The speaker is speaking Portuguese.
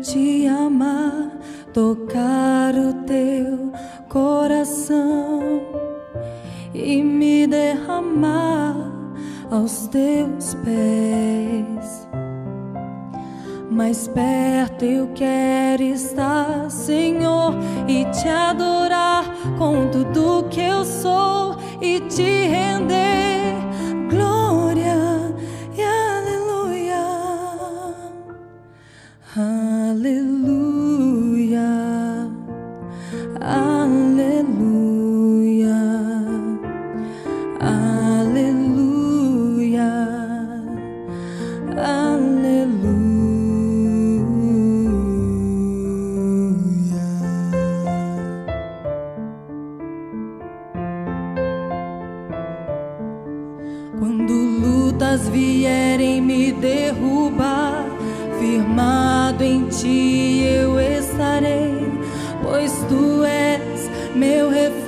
te amar, tocar o teu coração e me derramar aos teus pés. Mais perto eu quero estar, Senhor, e te adorar com tudo que eu sou e te render glória e aleluia, aleluia, aleluia, aleluia, aleluia. Quando lutas vierem me derrubar, firmado em ti eu estarei, pois tu és meu refúgio.